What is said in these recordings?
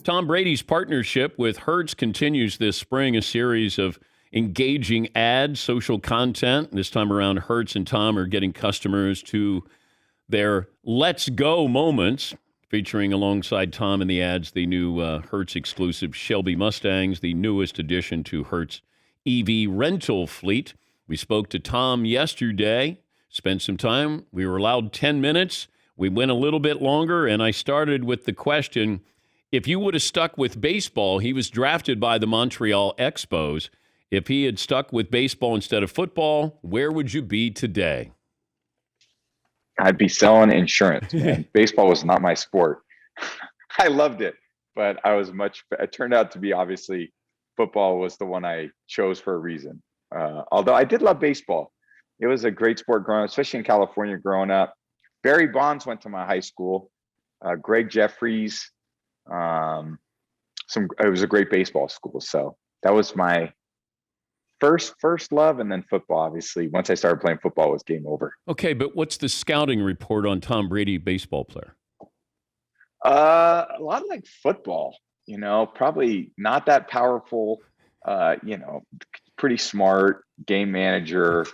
Tom Brady's partnership with Hertz continues this spring, a series of engaging ads, social content. This time around, Hertz and Tom are getting customers to their Let's Go moments, featuring alongside Tom in the ads the new Hertz exclusive Shelby Mustangs, the newest addition to Hertz EV rental fleet. We spoke to Tom yesterday, spent some time. We were allowed 10 minutes. We went a little bit longer, and I started with the question, if you would have stuck with baseball, he was drafted by the Montreal Expos. If he had stuck with baseball instead of football, where would you be today? I'd be selling insurance, man. Baseball was not my sport. I loved it, but it turned out to be, obviously, football was the one I chose for a reason. Although I did love baseball. It was a great sport growing up, especially in California growing up. Barry Bonds went to my high school. Greg Jeffries. It was a great baseball school. So that was my first love, and then football, obviously. Once I started playing football, it was game over. Okay, but what's the scouting report on Tom Brady, baseball player? A lot like football, probably not that powerful, pretty smart game manager.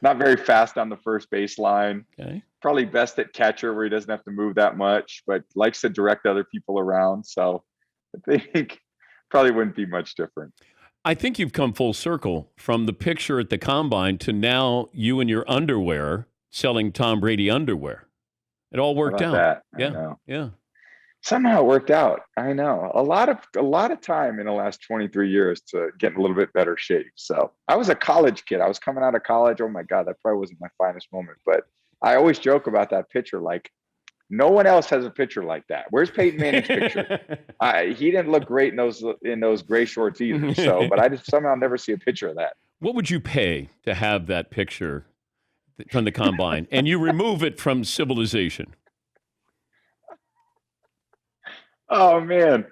Not very fast on the first baseline. Okay. Probably best at catcher where he doesn't have to move that much, but likes to direct other people around. So I think probably wouldn't be much different. I think you've come full circle from the picture at the combine to now you in your underwear selling Tom Brady underwear. It all worked out. That? Yeah. Somehow it worked out. I know. A lot of time in the last 23 years to get in a little bit better shape. So I was a college kid. I was coming out of college. Oh my God, that probably wasn't my finest moment. But I always joke about that picture. Like, no one else has a picture like that. Where's Peyton Manning's picture? He didn't look great in those gray shorts either. So, but I just somehow never see a picture of that. What would you pay to have that picture from the combine and you remove it from civilization? Oh man,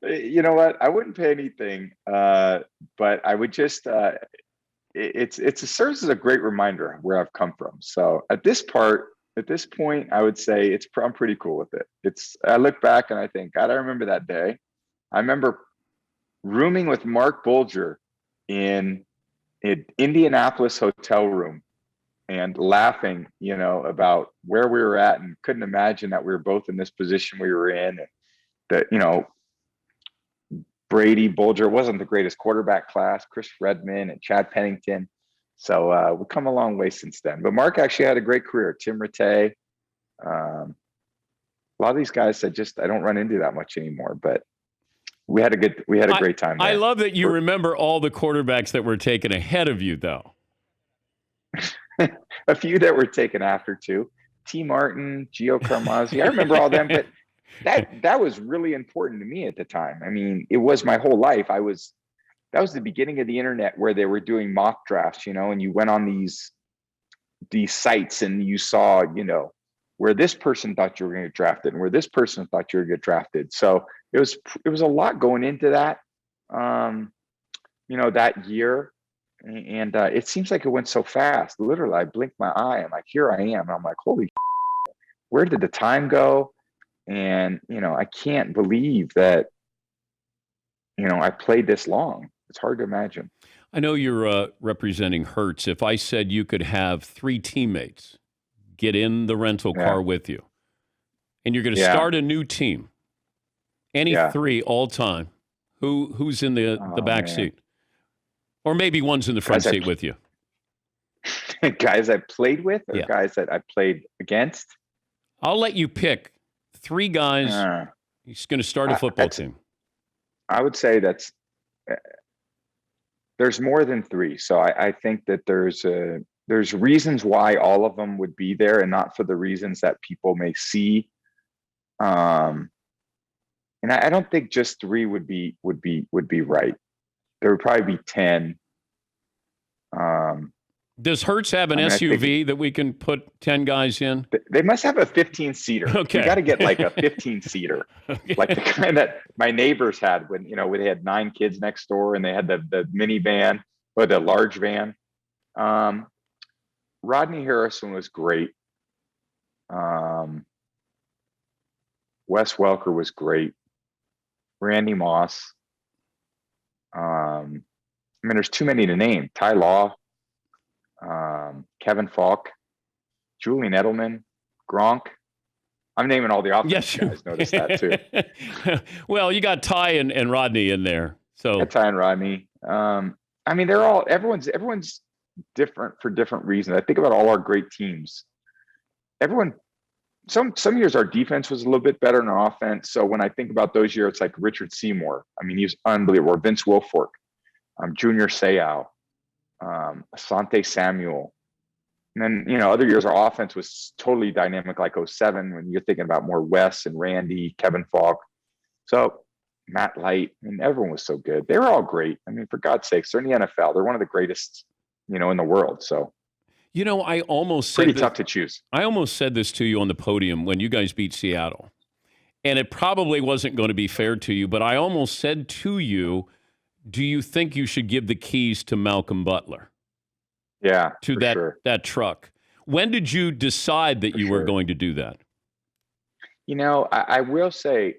you know what? I wouldn't pay anything, but I would just. It serves as a great reminder of where I've come from. So at this point, I would say I'm pretty cool with it. I look back and I think, God, I remember that day. I remember rooming with Mark Bulger in an Indianapolis hotel room and laughing, about where we were at, and couldn't imagine that we were both in this position we were in. And that, Brady, Bulger wasn't the greatest quarterback class, Chris Redman and Chad Pennington. So we've come a long way since then. But Mark actually had a great career. Tim Rattay. A lot of these guys I don't run into that much anymore, but we had a great time there. I love that you remember all the quarterbacks that were taken ahead of you, though. A few that were taken after too. T. Martin, Gio Carmazzi. I remember all them, but that was really important to me at the time. I mean, it was my whole life. That was the beginning of the internet where they were doing mock drafts, and you went on these sites and you saw, where this person thought you were going to get drafted and where this person thought you were going to get drafted. So it was a lot going into that, that year. And it seems like it went so fast. Literally, I blinked my eye. I'm like, here I am. And I'm like, holy, where did the time go? And, I can't believe that, I played this long. It's hard to imagine. I know you're representing Hertz. If I said you could have 3 teammates get in the rental car with you, and you're going to start a new team, any 3 all time, who's in the back seat? Or maybe one's in the front seat with you. Guys I played with, or guys that I played against? I'll let you pick 3 guys. He's going to start a football team. I would say there's more than 3. So I think that there's reasons why all of them would be there, and not for the reasons that people may see. And I don't think just 3 would be right. There would probably be 10. Does Hertz have an SUV that we can put 10 guys in? They must have a 15-seater. Okay. We got to get like a 15-seater, okay. Like the kind that my neighbors had when they had 9 kids next door and they had the minivan or the large van. Rodney Harrison was great. Wes Welker was great. Randy Moss. There's too many to name. Ty Law, Kevin Falk, Julian Edelman, Gronk. I'm naming all the offensive guys. Notice that too. Well, you got Ty and Rodney in there. So Ty and Rodney. Everyone's different for different reasons. I think about all our great teams. Some years our defense was a little bit better than our offense. So when I think about those years, it's like Richard Seymour. He was unbelievable. Vince Wilfork, Junior Seau, Asante Samuel. And then, other years our offense was totally dynamic, like 07, when you're thinking about more Wes and Randy, Kevin Falk. So Matt Light, everyone was so good. They were all great. For God's sakes, they're in the NFL. They're one of the greatest, in the world. So, I almost said pretty tough to choose. I almost said this to you on the podium when you guys beat Seattle. And it probably wasn't going to be fair to you, but I almost said to you, do you think you should give the keys to Malcolm Butler? Yeah, to that truck. When did you decide that you were going to do that? I will say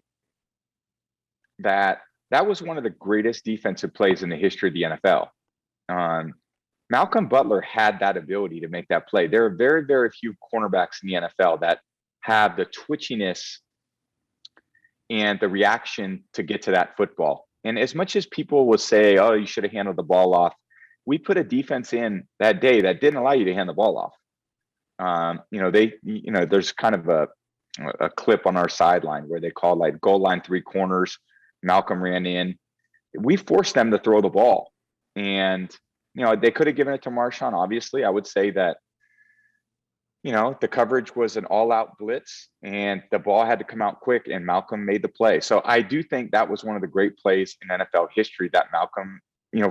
that was one of the greatest defensive plays in the history of the NFL. Malcolm Butler had that ability to make that play. There are very, very few cornerbacks in the NFL that have the twitchiness and the reaction to get to that football. And as much as people will say, oh, you should have handled the ball off, we put a defense in that day that didn't allow you to hand the ball off. There's kind of a clip on our sideline where they call like goal line 3 corners. Malcolm ran in. We forced them to throw the ball. And, they could have given it to Marshawn, obviously. I would say that, the coverage was an all-out blitz and the ball had to come out quick and Malcolm made the play. So I do think that was one of the great plays in NFL history that Malcolm, I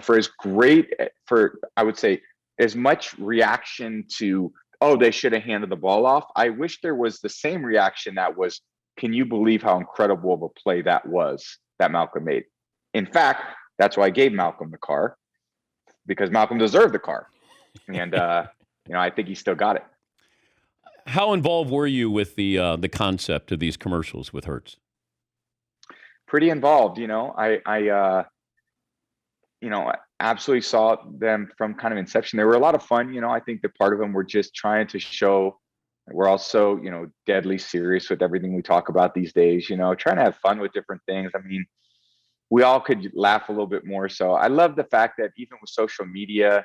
would say, as much reaction to, oh, they should have handed the ball off. I wish there was the same reaction that was, can you believe how incredible of a play that was that Malcolm made? In fact, that's why I gave Malcolm the car, because Malcolm deserved the car. And, I think he still got it. How involved were you with the concept of these commercials with Hertz? Pretty involved. I absolutely saw them from kind of inception. They were a lot of fun. I think that part of them were just trying to show we're also, deadly serious with everything we talk about these days, trying to have fun with different things. We all could laugh a little bit more. So I love the fact that even with social media,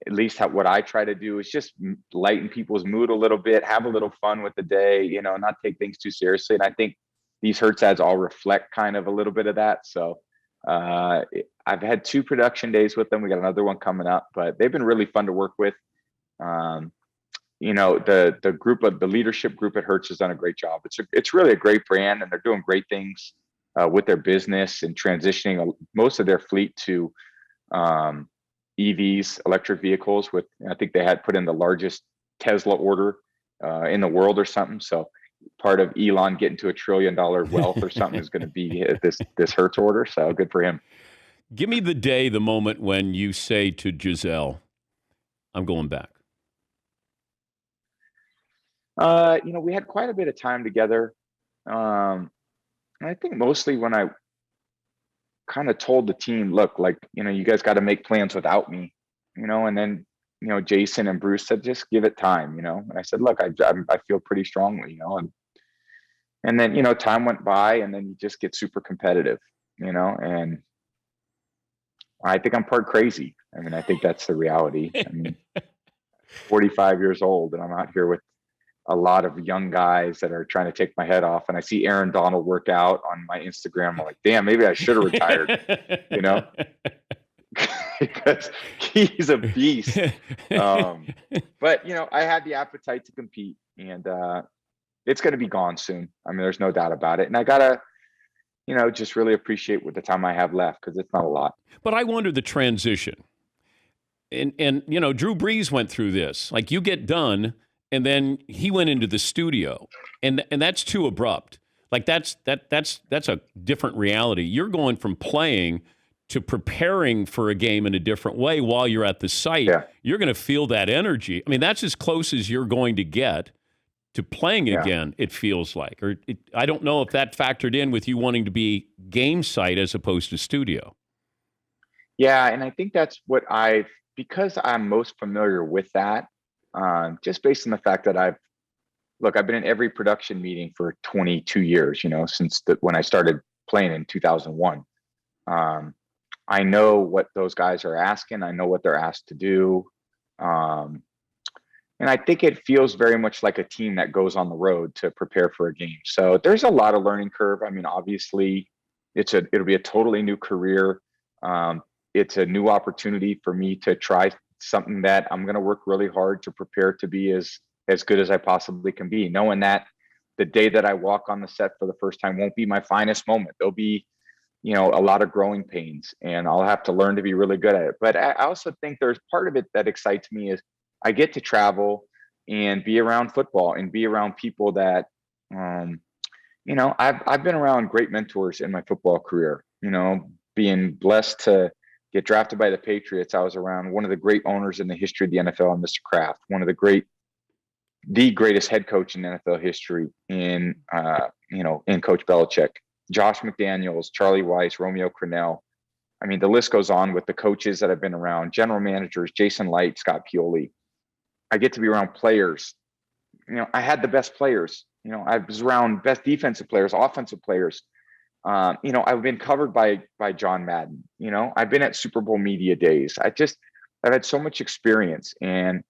at least what I try to do is just lighten people's mood a little bit, have a little fun with the day, not take things too seriously. And I think these Hertz ads all reflect kind of a little bit of that. So I've had 2 production days with them. We got another one coming up, but they've been really fun to work with. The leadership group at Hertz has done a great job. It's really a great brand, and they're doing great things with their business and transitioning most of their fleet to EVs, electric vehicles. I think they had put in the largest Tesla order in the world or something. So part of Elon getting to $1 trillion wealth or something is going to be this Hertz order. So good for him. Give me the moment when you say to Giselle, I'm going back. We had quite a bit of time together. And I think mostly when I kind of told the team, look, you guys got to make plans without me, and then, Jason and Bruce said, just give it time, and I said, look, I feel pretty strongly, and then, time went by and then you just get super competitive, and I think I'm part crazy. I think that's the reality. 45 years old and I'm out here with a lot of young guys that are trying to take my head off. And I see Aaron Donald work out on my Instagram. I'm like, damn, maybe I should have retired, because he's a beast. But, I had the appetite to compete, and it's going to be gone soon. There's no doubt about it. And I got to, just really appreciate what the time I have left, because it's not a lot. But I wonder the transition. And Drew Brees went through this. Like, you get done, and then he went into the studio, and that's too abrupt. Like, that's a different reality. You're going from playing to preparing for a game in a different way while you're at the site. Yeah. You're going to feel that energy. That's as close as you're going to get to playing Yeah. again, it feels like. I don't know if that factored in with you wanting to be game site as opposed to studio. Yeah, and I think that's what because I'm most familiar with that, just based on the fact that I've been in every production meeting for 22 years, since when I started playing in 2001. I know what those guys are asking. I know what they're asked to do. And I think it feels very much like a team that goes on the road to prepare for a game. So there's a lot of learning curve. I mean, obviously, it'll be a totally new career. It's a new opportunity for me to try something that I'm going to work really hard to prepare to be as good as I possibly can be, knowing that the day that I walk on the set for the first time won't be my finest moment. There'll be, a lot of growing pains, and I'll have to learn to be really good at it. But I also think there's part of it that excites me is I get to travel and be around football and be around people that, I've been around great mentors in my football career. Being blessed to get drafted by the Patriots, I was around one of the great owners in the history of the NFL, Mr. Kraft, one of the greatest head coach in NFL history in Coach Belichick, Josh McDaniels, Charlie Weiss, Romeo Crennel. I mean, the list goes on with the coaches that I've been around, general managers, Jason Light, Scott Pioli. I get to be around players. I had the best players. I was around best defensive players, offensive players. I've been covered by John Madden. I've been at Super Bowl media days. I've had so much experience, and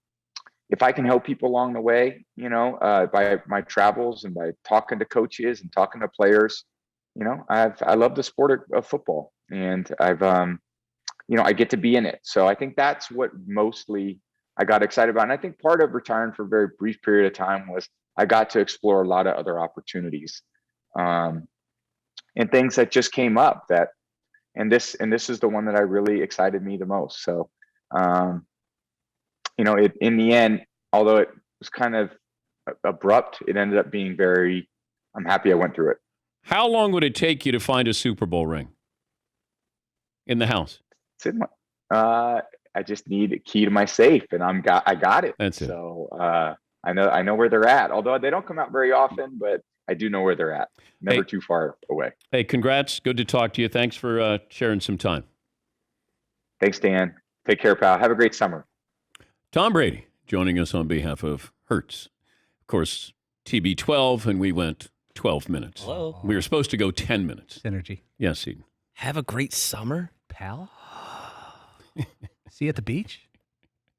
if I can help people along the way, by my travels and by talking to coaches and talking to players, I love the sport of football, and I get to be in it. So I think that's what mostly I got excited about. And I think part of retiring for a very brief period of time was I got to explore a lot of other opportunities, and things that just came up and this is the one that I really excited me the most. So, in the end, although it was kind of abrupt, it ended up being I'm happy I went through it. How long would it take you to find a Super Bowl ring in the house? It's in I just need a key to my safe, and I got it. That's it. So I know where they're at. Although they don't come out very often, but I do know where they're at. Never too far away. Hey, congrats. Good to talk to you. Thanks for sharing some time. Thanks, Dan. Take care, pal. Have a great summer. Tom Brady joining us on behalf of Hertz. Of course, TB12, and we went 12 minutes. Hello. We were supposed to go 10 minutes. Synergy. Yes, Eden. Have a great summer. Pal? See you at the beach?